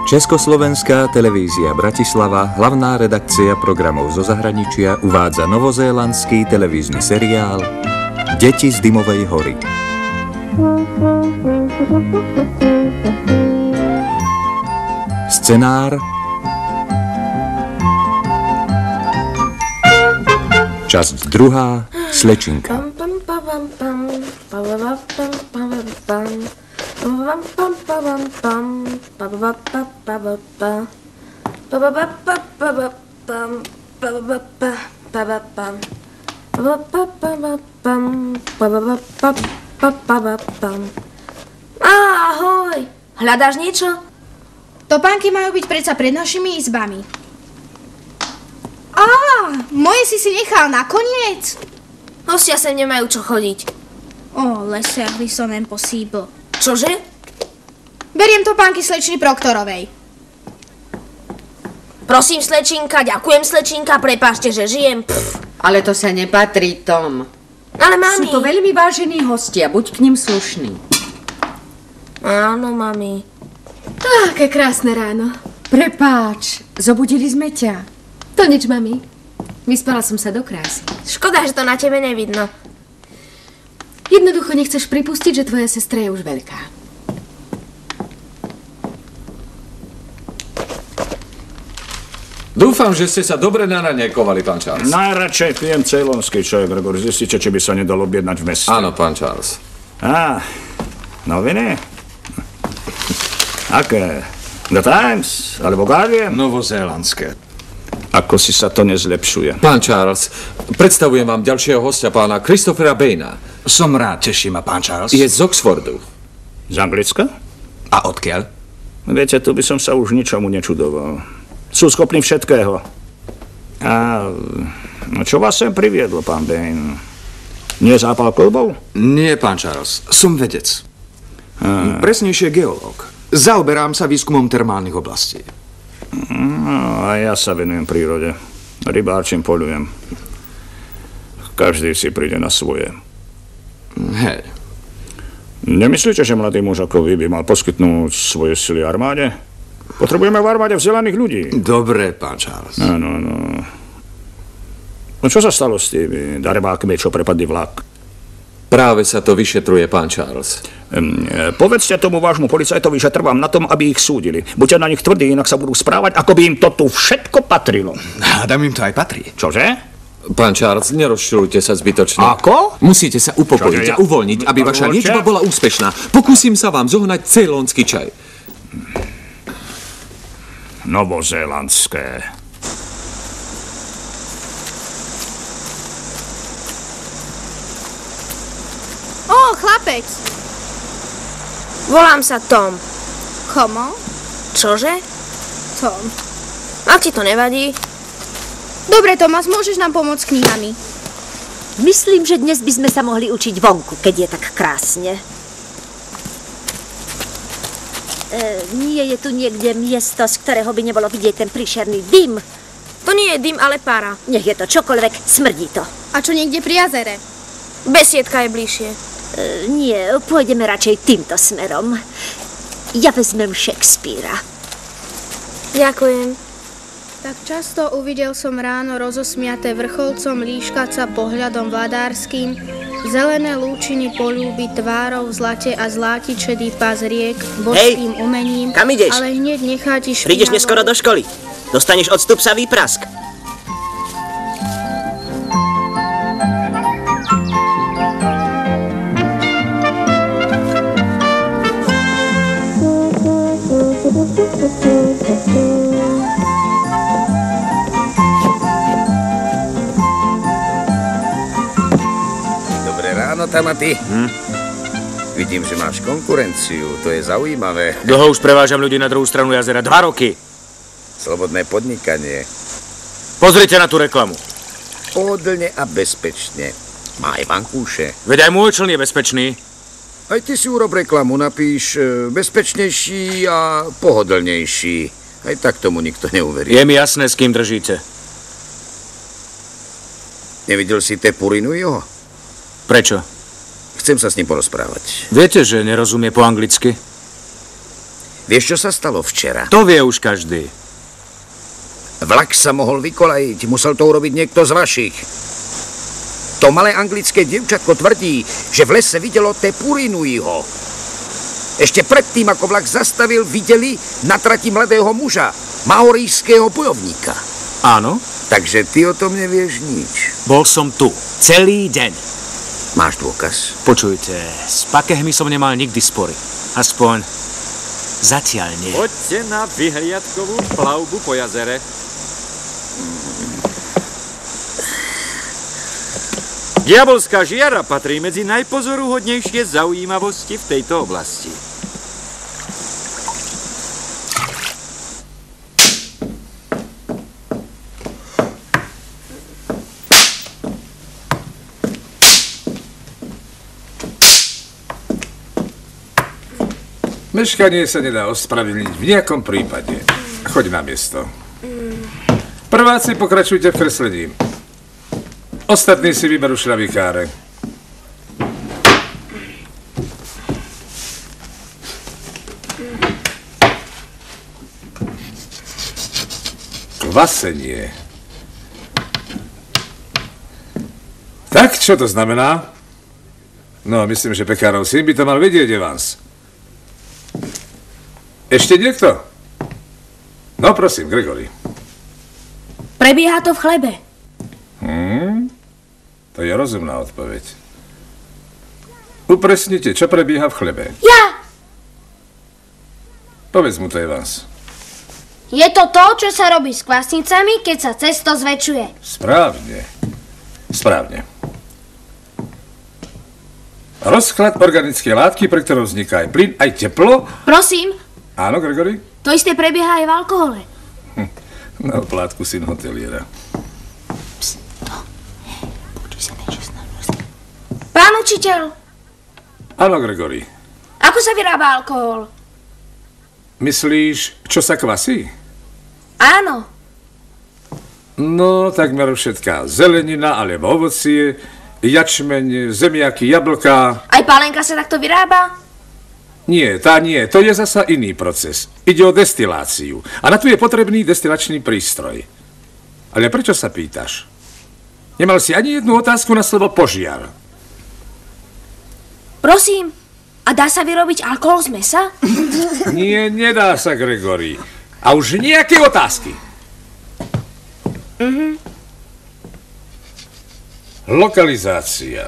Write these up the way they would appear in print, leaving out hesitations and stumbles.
Československá televízia Bratislava, hlavná redakcia programov zo zahraničia uvádza novozélandský televízny seriál Deti z Dymovej hory. Scenár Časť druhá, Slečinka. Ahoj! Hľadáš niečo? Topánky majú byť predsa pred našimi izbami. Moje si nechal nakoniec. Hostia sem nemajú čo chodiť. Le service on impossible. Čože? Beriem topánky slečny Proktorovej. Prosím, slečinka, ďakujem, slečinka, prepáčte, že žijem. Ale to sa nepatrí, Tom. Ale mami... Sú to veľmi vážení hostia, buď k nim slušný. Áno, mami. Aké krásne ráno. Prepáč, zobudili sme ťa. To nič, mami. Vyspala som sa do krásy. Škoda, že to na tebe nevidno. Jednoducho nechceš pripustiť, že tvoja sestra je už veľká. Dúfam, že ste sa dobre naraňajkovali, pán Charles. Najradšej pijem ceylonský čaj, Gregor. Zistíte, či by sa nedalo objednať v meste. Áno, pán Charles. Noviny? Aké? The Times? Alebo Guardian? Novozélandské. Ako si sa to nezlepšuje? Pán Charles, predstavujem vám ďalšieho hostia, pána Christophera Baina. Som rád, teší ma, pán Charles. Je z Oxfordu. Z Anglicka? A odkiaľ? Viete, tu by som sa už ničomu nečudoval. Sú schopní všetkého. Čo vás sem priviedlo, pán Bain? Nie zápal klbov? Nie, pán Charles. Som vedec. Presnejšie geológ. Zaoberám sa výskumom termálnych oblastí. A ja sa venujem prírode. Rybárčim, poľujem. Každý si príde na svoje. Hej. Nemyslíte, že mladý muž ako vy by mal poskytnúť svoje sily armáde? Potrebujeme v armáde vzdelaných ľudí. Dobre, pán Charles. Áno. No čo sa stalo s tými darebákmi, čo prepadli vlak? Práve sa to vyšetruje, pán Charles. Povedzte tomu vášmu policajtovi, že trvám na tom, aby ich súdili. Buďte na nich tvrdí, inak sa budú správať, ako by im to tu všetko patrilo. Hádam im to aj patrí. Čože? Pán Charles, nerozčilujte sa zbytočne. Ako? Musíte sa upokojiť a uvoľniť, aby vaša liečba bola úspešná. Pokúsim sa vám zohnať ceylonský čaj. Novozélandské. Chlapec. Volám sa Tom. Komo? Čože? Tom. Ak ti to nevadí? Dobre, Tomas, môžeš nám pomôcť s knihami. Myslím, že dnes by sme sa mohli učiť vonku, keď je tak krásne. Nie je tu niekde miesto, z ktorého by nebolo vidieť ten príšerný dym? To nie je dym, ale para. Nech je to čokoľvek, smrdí to. A čo niekde pri jazere? Besiedka je bližšie. Nie, pôjdeme radšej týmto smerom. Ja vezmem Shakespearea. Ďakujem. Tak často uvidel som ráno rozosmiaté vrcholcom líškaca pohľadom vladárským, zelené lúčiny poľúby tvárov v zlate a zlátičedý pás riek božským umením. Kam ideš? Ale hneď nechá ti špinavou. Prídeš neskoro do školy. Dostaneš od stupca výprask. Dobré ráno, Tamaty. Vidím, že máš konkurenciu, to je zaujímavé. Dlho už prevážam ľudí na druhú stranu jazera, 2 roky. Slobodné podnikanie. Pozrite na tú reklamu. Pohodlne a bezpečne. Má aj vankúše. Veď aj môj čln je bezpečný. Aj ty si urob reklamu, napíš bezpečnejší a pohodlnejší. Aj tak tomu nikto neuverí. Je mi jasné, s kým držíte. Nevidel si Tepurinu jeho? Prečo? Chcem sa s ním porozprávať. Viete, že nerozumie po anglicky? Vieš, čo sa stalo včera? To vie už každý. Vlak sa mohol vykolajiť, musel to urobiť niekto z vašich. To malé anglické dievčatko tvrdí, že v lese videlo Tepurinuiho. Ešte predtým, ako vlak zastavil, videli na trati mladého muža, maorijského bojovníka. Áno? Takže ty o tom nevieš nič. Bol som tu. Celý deň. Máš dôkaz? Počujte, s pakehmi som nemal nikdy spory. Aspoň zatiaľ nie. Poďte na vyhliadkovú plavbu po jazere. Diabolská žiara patrí medzi najpozoruhodnejšie zaujímavosti v tejto oblasti. Meškanie sa nedá ospravedlniť v nejakom prípade. Choď na miesto. Prváci, pokračujte v kreslení. Ostatní si vyberú šľavikáre. Kvasenie. Tak, čo to znamená? No, myslím, že pekárov syn by to mal vedieť, Evans. Ešte niekto? No, prosím, Gregory. Prebieha to v chlebe. To je rozumná odpoveď. Upresnite, čo prebieha v chlebe. Ja! Povedz mu to, Evans. Je to to, čo sa robí s kvasnicami, keď sa cesto zväčšuje. Správne. Správne. Rozklad organickej látky, pre ktorú vzniká aj plyn, aj teplo. Prosím? Áno, Gregory? To isté prebieha aj v alkohole. Na oplátku syn hoteliera. Pán učiteľ! Áno, Gregory. Ako sa vyrába alkohol? Myslíš, čo sa kvasí? Áno. No, takmer všetká zelenina alebo ovocie, jačmeň, zemiaky, jablká. Aj pálenka sa takto vyrába? Nie, tá nie. To je zasa iný proces. Ide o destiláciu. A na to je potrebný destilačný prístroj. Ale prečo sa pýtaš? Nemal si ani jednu otázku na slovo požiar. Prosím, a dá sa vyrobiť alkohol z mesa? Nie, nedá sa, Gregory. A už nejaké otázky. Lokalizácia.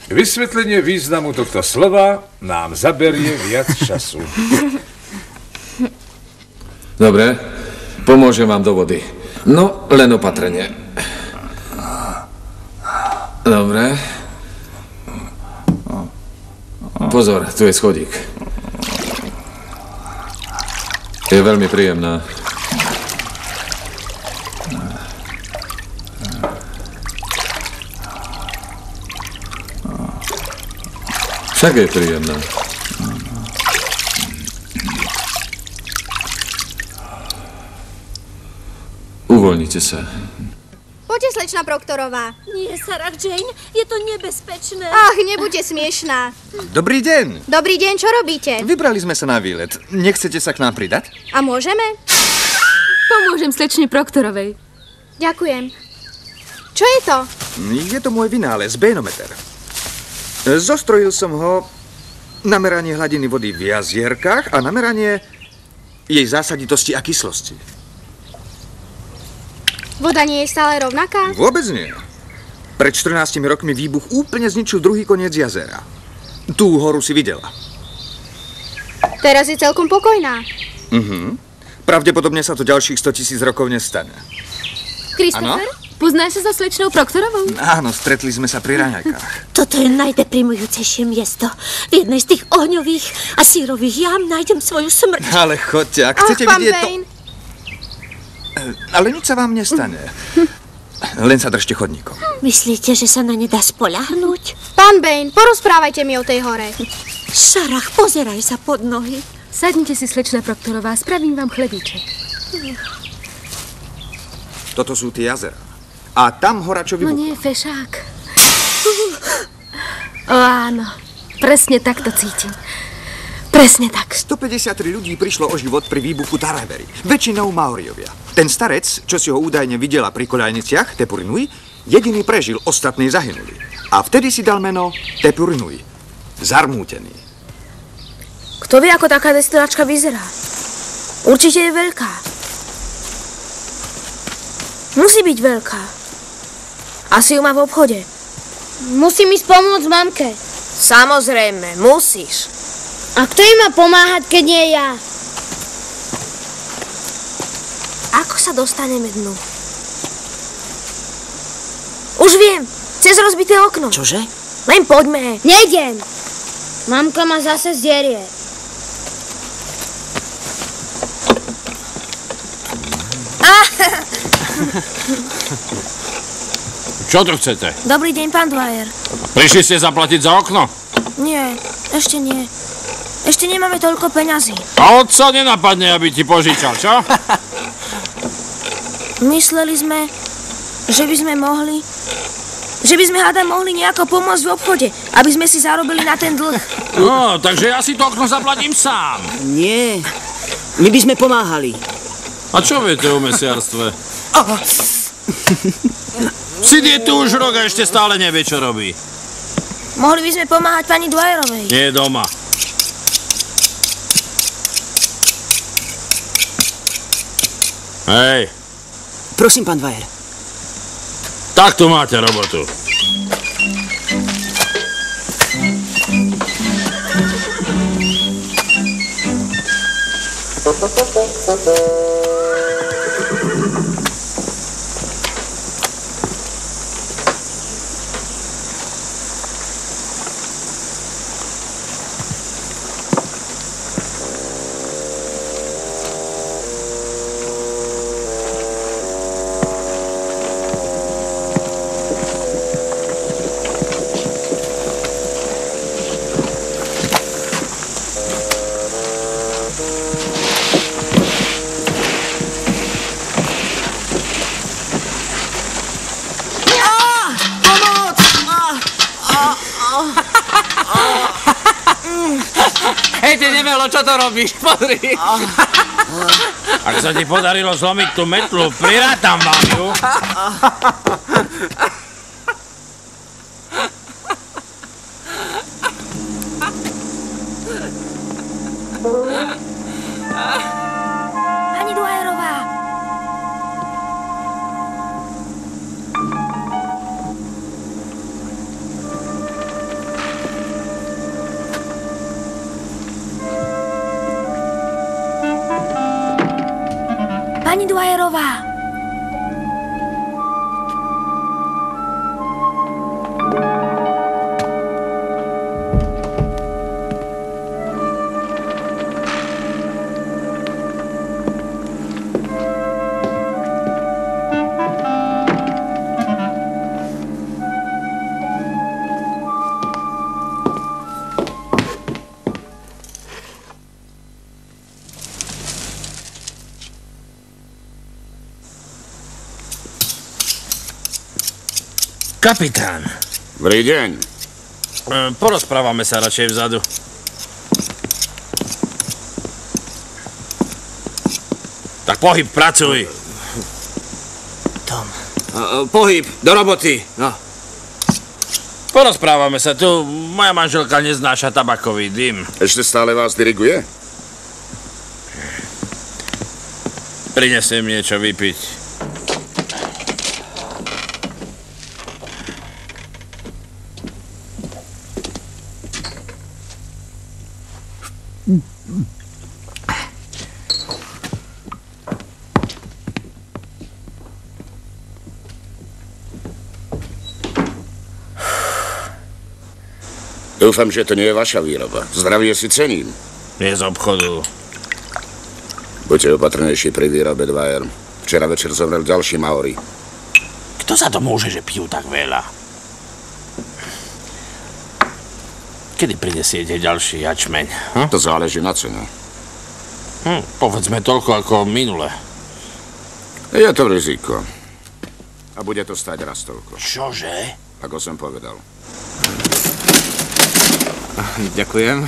Vysvetlenie významu tohto slova nám zaberie viac času. Dobre, pomôžem vám do vody. No, len opatrne. Dobre. Pozor, tu je schodík. Je veľmi príjemná. Však je príjemná. Uvoľnite sa. Poďte, slečna Proktorová. Nie, Sarah Jane, je to nebezpečné. Ach, nebuďte smiešná. Dobrý deň. Dobrý deň, čo robíte? Vybrali sme sa na výlet. Nechcete sa k nám pridať? A môžeme? Pomôžem slečne Proktorovej. Ďakujem. Čo je to? Je to môj vynález, bénometer. Zostrojil som ho na meranie hladiny vody v jazierkách a na meranie jej zásaditosti a kyslosti. Voda nie je stále rovnaká? Vôbec nie. Pred 14 rokmi výbuch úplne zničil druhý koniec jazera. Tú horu si videla. Teraz je celkom pokojná. Pravdepodobne sa to ďalších 100 000 rokov nestane. Christopher, poznáš sa so slečnou Proktorovou? Áno, stretli sme sa pri raňajkách. Toto je najdeprimujúcejšie miesto. V jednej z tých ohňových a sírových jám nájdem svoju smrť. Ale chodte, ak chcete vidieť to... Ale nič sa vám nestane. Len sa držte chodníkom. Myslíte, že sa na ne dá spoľahnúť? Pán Bane, porozprávajte mi o tej hore. Sarah, pozeraj sa pod nohy. Sadnite si, slečna Proktorová, spravím vám chlebíček. Toto sú tie jazera. A tam hora, čo vybuchla. No nie, fešák. O áno, presne takto cítim. Presne tak. 153 ľudí prišlo o život pri výbuchu Taravery. Väčšinou Maoriovia. Ten starec, čo si ho údajne videla pri koľajniciach, Tepurinui, jediný prežil, ostatní zahynuli. A vtedy si dal meno Tepurinui. Zarmútený. Kto vie, ako taká destilačka vyzerá? Určite je veľká. Musí byť veľká. Asi ju má v obchode. Musím ísť pomôcť mamke. Samozrejme, musíš. A kto im má pomáhať, keď nie ja? Ako sa dostaneme dnu? Už viem, cez rozbité okno. Čože? Len poďme. Nejdem. Mamka ma zase zjerie. Čo tu chcete? Dobrý deň, pán Dwyer. Prišli ste zaplatiť za okno? Nie, ešte nie. Ešte nemáme toľko peňazí. A otca nenapadne, aby ti požičal, čo? Mysleli sme, že by sme mohli... Že by sme hádam mohli nejako pomôcť v obchode, aby sme si zarobili na ten dlh. No, takže ja si to okno zaplatím sám. Nie, my by sme pomáhali. A čo viete o mesiarstve? Sid je tu už rok a ešte stále nevie, čo robí. Mohli by sme pomáhať pani Dwyerovej. Nie je doma. Hej. Prosím, pán Dwyer. Tak tu máte robotu. Hej, ty nevelo, čo to robíš? Pozri. Ak sa ti podarilo zlomiť tú metlu, prirátam vám ju. Pani Dwyerová. Pani Dwyerová. Kapitán. Dobrý deň. Porozprávame sa radšej vzadu. Tak pohyb, pracuj. Tom. Pohyb, do roboty. No. Porozprávame sa tu. Moja manželka neznáša tabakový dym. Ešte stále vás diriguje? Prinesiem niečo vypiť. Dúfam, že to nie je vaša výroba. Zdravie si cením. Nie z obchodu. Buďte opatrnejší pri výrobe, Dwyer. Včera večer zomrel ďalší Maori. Kto sa to môže, že pijú tak veľa? Kedy prinesiete ďalší jačmeň? To záleží na cene. Povedzme toľko ako minule. Je to riziko. A bude to stáť raz toľko. Čože? Ako som povedal. Ďakujem.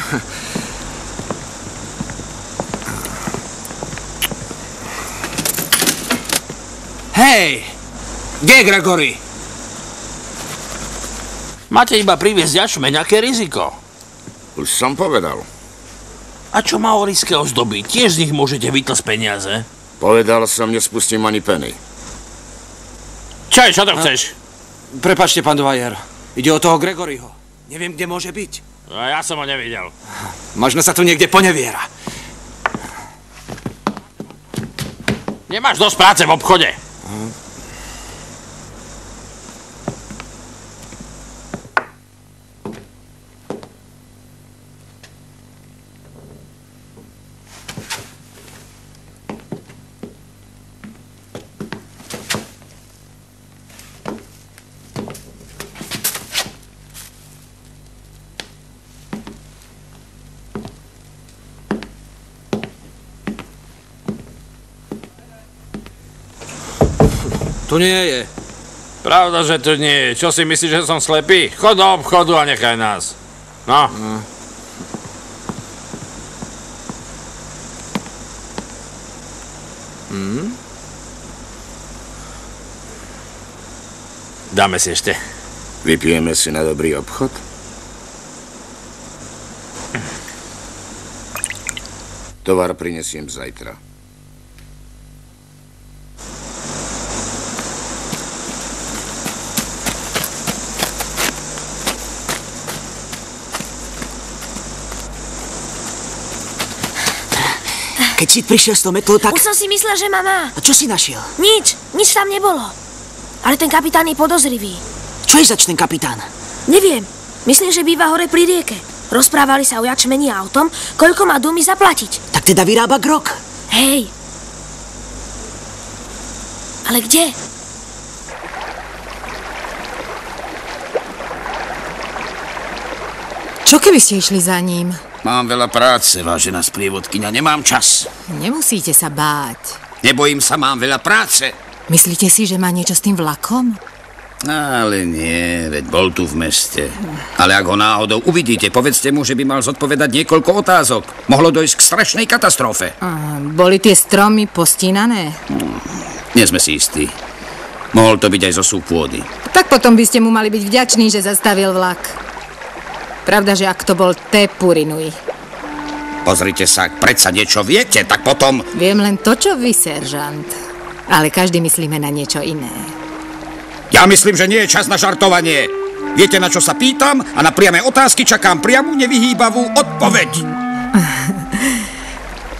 Hej! Kde je Gregory? Máte iba priviesť jačmeň, aké riziko? Už som povedal. A čo maorické ozdoby? Tiež z nich môžete vytlsť peniaze? Povedal som, nespustím ani penny. Čo to chceš? Prepáčte, pán Dwyer. Ide o toho Gregoryho. Neviem, kde môže byť. Ja som ho nevidel. Možno sa tu niekde poneviera. Nemáš dosť práce v obchode. Tu nie je. Pravda, že tu nie je. Čo si myslíš, že som slepý? Chod do obchodu a nechaj nás. No. Dáme si ešte. Vypijeme si na dobrý obchod? Tovar prinesiem zajtra. Keď si prišiel s tou metlou, tak... Už som si myslel, že ma má. A čo si našiel? Nič tam nebolo. Ale ten kapitán je podozrivý. Čo je zač ten kapitán? Neviem. Myslím, že býva hore pri rieke. Rozprávali sa o jačmeni a o tom, koľko má Dumi zaplatiť. Tak teda vyrába grog. Hej. Ale kde? Čo keby ste išli za ním? Mám veľa práce, vážená sprievodkyňa, nemám čas. Nemusíte sa báť. Nebojím sa, mám veľa práce. Myslíte si, že má niečo s tým vlakom? Ale nie, veď bol tu v meste. Ale ak ho náhodou uvidíte, povedzte mu, že by mal zodpovedať niekoľko otázok. Mohlo dojsť k strašnej katastrofe. Boli tie stromy postínané? Nie sme si istí. Mohol to byť aj zo súb pôdy. Tak potom by ste mu mali byť vďační, že zastavil vlak. Pravda, že ak to bol Tepurinui. Pozrite sa, ak predsa niečo viete, tak potom... Viem len to, čo vy, seržant. Ale každý myslíme na niečo iné. Ja myslím, že nie je čas na žartovanie. Viete, na čo sa pýtam? A na priame otázky čakám priamu, nevyhýbavú odpoveď.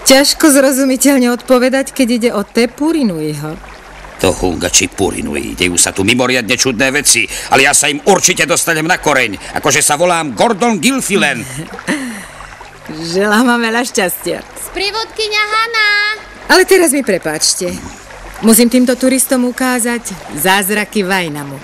Ťažko zrozumiteľne odpovedať, keď ide o Tepurinuiho. To Hungači Purinui. Dejú sa tu mimoriadne čudné veci, ale ja sa im určite dostanem na koreň. Akože sa volám Gordon Gilfillan. Želám vám veľa šťastia. Sprievodkyňa Hanna! Ale teraz mi prepáčte. Musím týmto turistom ukázať zázraky Vajnamu.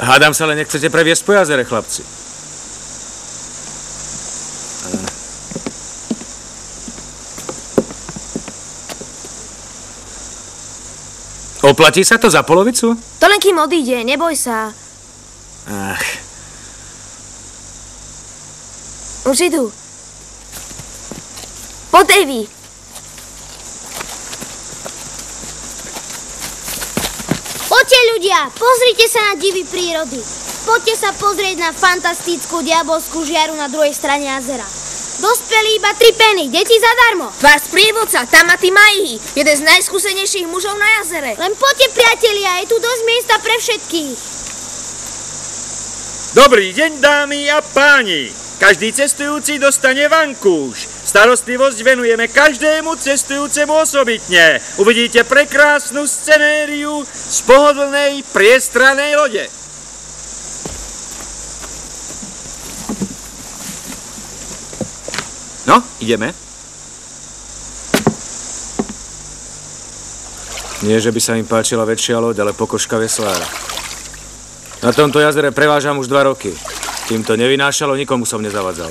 Hádam sa, ale nechcete previesť po jazere, chlapci. Oplatí sa to za polovicu? To len kým odíde, neboj sa. Ach. Už idú. Poď, Davy. Poďte ľudia, pozrite sa na divy prírody. Poďte sa pozrieť na fantastickú diabolskú žiaru na druhej strane jazera. Dospeli iba 3 penny, deti zadarmo. Váš sprievodca, Tamati Maihi, jeden z najskúsenejších mužov na jazere. Len poďte, priatelia, je tu dosť miesta pre všetkých. Dobrý deň, dámy a páni. Každý cestujúci dostane vankúš. Starostlivosť venujeme každému cestujúcemu osobitne. Uvidíte prekrásnu scenériu z pohodlnej priestranej lode. No, ideme. Nie, že by sa im páčila väčšia loď, ale pokožka veslára. Na tomto jazere prevážam už 2 roky. Kým to nevynášalo, nikomu som nezavadzal.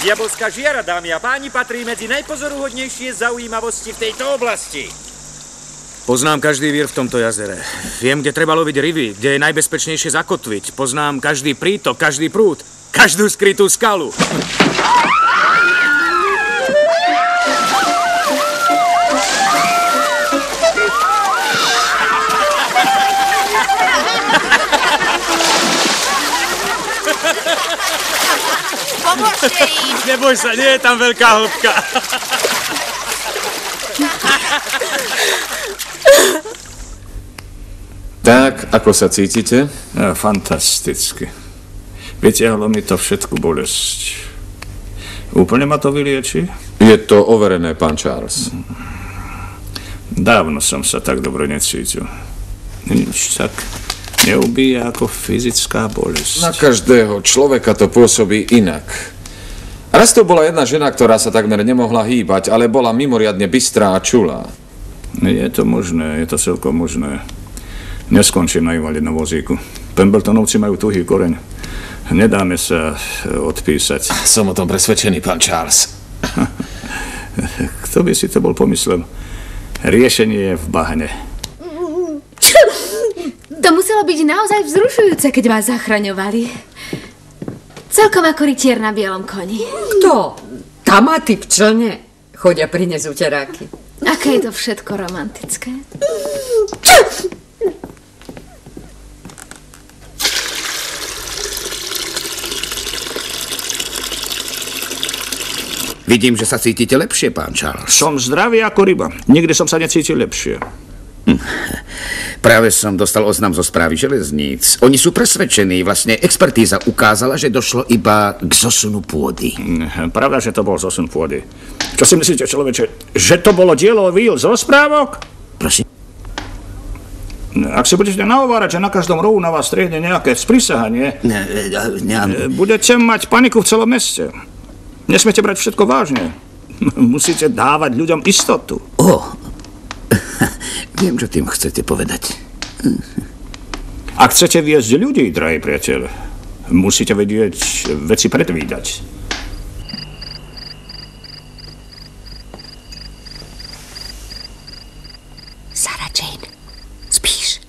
Diabolská žiara, dámy a páni, patrí medzi najpozoruhodnejšie zaujímavosti v tejto oblasti. Poznám každý vír v tomto jazere. Viem, kde treba loviť ryby, kde je najbezpečnejšie zakotviť. Poznám každý prítok, každý prúd, každú skrytú skalu. Pomôžte im! Neboj sa, nie je tam veľká hĺbka. Tak, ako sa cítite? Fantasticky. Vytiahlo mi to všetku bolesť. Úplne ma to vylieči? Je to overené, pán Charles. Dávno som sa tak dobre necítil. Nič tak neubíja ako fyzická bolesť. Na každého človeka to pôsobí inak. Raz to bola jedna žena, ktorá sa takmer nemohla hýbať, ale bola mimoriadne bystrá a čulá. Je to možné, je to celkom možné. Neskončím na invalidnom vozíku. Pembertonovci majú tuhý koreň. Nedáme sa odpísať. Som o tom presvedčený, pán Charles. Kto by si to bol pomyslel? Riešenie je v bahne. To muselo byť naozaj vzrušujúce, keď vás zachraňovali. Celkom ako rytier na bielom koni. Kto? Tamaty v člne chodia priniesť uteráky. Aké je to všetko romantické. Vidím, že sa cítite lepšie, pán Charles. Som zdravý ako ryba. Nikdy som sa necítil lepšie. Práve som dostal oznam zo správy železníc. Oni sú presvedčení, vlastne expertíza ukázala, že došlo iba k zosunu pôdy. Pravda, že to bol zosun pôdy. Čo si myslíte, človeče, že to bolo dielo víl z rozprávok? Prosím? Ak si budete nahovárať, že na každom rohu na vás striehne nejaké sprisahanie, budete mať paniku v celom meste. Nesmiete brať všetko vážne. Musíte dávať ľuďom istotu. Viem, čo tým chcete povedať. Ak chcete viesť ľudí, drahý priateľ, musíte vedieť veci predvídať. Sarah Jane, spíš?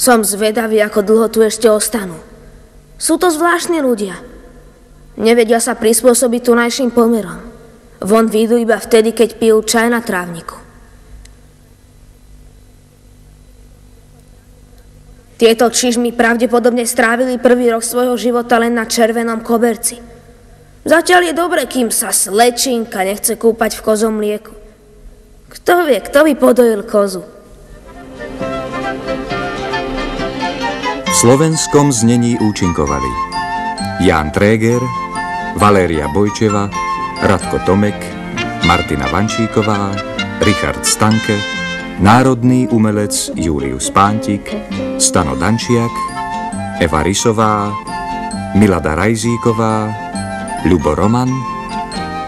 Som zvedavý, ako dlho tu ešte ostanú. Sú to zvláštni ľudia. Nevedia sa prispôsobiť tunajším pomerom. Von výjdu iba vtedy, keď pijú čaj na trávniku. Tieto čižmy pravdepodobne strávili prvý rok svojho života len na červenom koberci. Zatiaľ je dobre, kým sa slečinka nechce kúpať v kozom mlieku. Kto vie, kto by podojil kozu? V slovenskom znení účinkovali Ján Tréger, Valéria Bojčeva, Radko Tomek, Martina Vančíková, Richard Stanke, národný umelec Julius Pántik, Stano Dančiak, Eva Rysová, Milada Rajzíková, Ľubo Roman,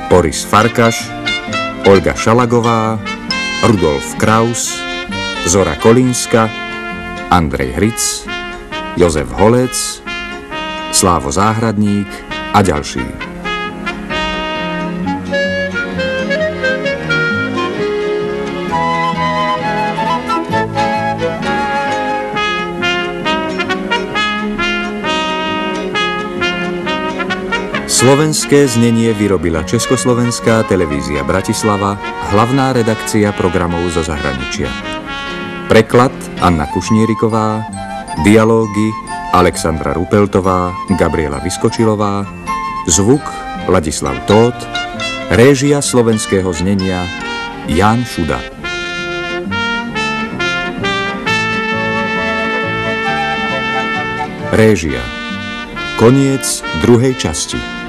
Boris Farkaš, Olga Šalagová, Rudolf Kraus, Zora Kolínska, Andrej Hric, Jozef Holec, Slávo Záhradník a ďalší. Slovenské znenie vyrobila Československá televízia Bratislava, hlavná redakcia programov zo zahraničia. Preklad Anna Kušníriková, dialógy Alexandra Rupeltová, Gabriela Vyskočilová, zvuk Ladislav Tóth, réžia slovenského znenia Ján Šuda. Réžia. Koniec druhej časti.